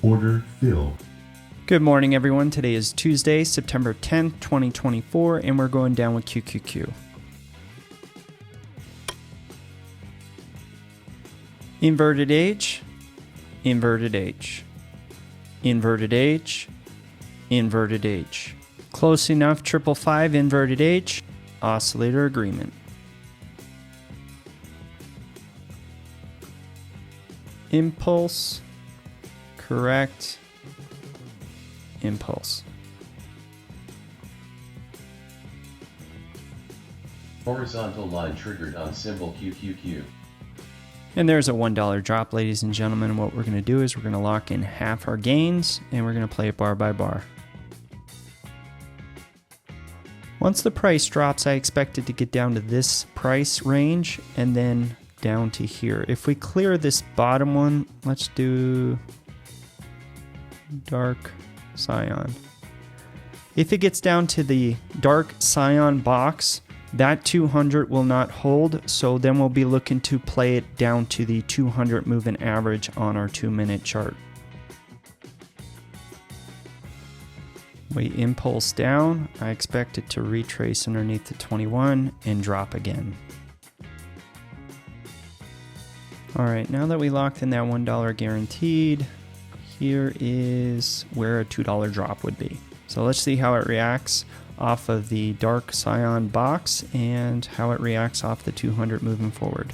Order filled. Good morning, everyone. Today is Tuesday, September 10th, 2024, and we're going down with QQQ. Inverted H, inverted H, inverted H, inverted H. Close enough, 555, inverted H, oscillator agreement. Impulse, correct, impulse. Horizontal line triggered on symbol QQQ. And there's a $1 drop, ladies and gentlemen. What we're going to do is we're going to lock in half our gains, and we're going to play it bar by bar. Once the price drops, I expect it to get down to this price range and then down to here. If we clear this bottom one, let's do dark cyan. If it gets down to the dark cyan box, that 200 will not hold, so then we'll be looking to play it down to the 200 moving average on our 2-minute chart. We impulse down. I expect it to retrace underneath the 21 and drop again. All right, now that we locked in that $1 guaranteed, here is where a $2 drop would be. So let's see how it reacts off of the dark cyan box and how it reacts off the 200 moving forward.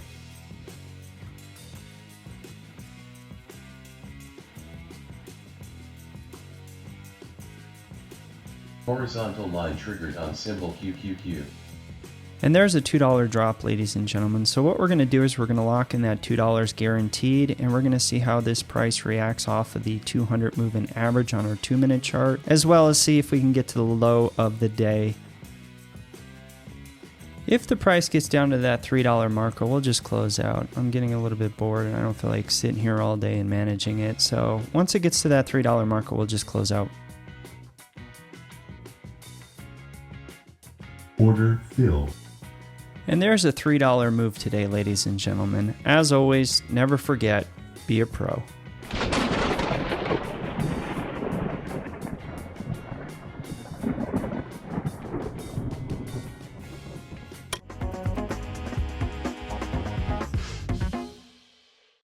Horizontal line triggered on symbol QQQ. And there's a $2 drop, ladies and gentlemen. So what we're going to do is we're going to lock in that $2 guaranteed, and we're going to see how this price reacts off of the 200 moving average on our 2-minute chart, as well as see if we can get to the low of the day. If the price gets down to that $3 marker, we'll just close out. I'm getting a little bit bored and I don't feel like sitting here all day and managing it. So once it gets to that $3 marker, we'll just close out. Order filled. And there's a $3 move today, ladies and gentlemen. As always, never forget, be a pro.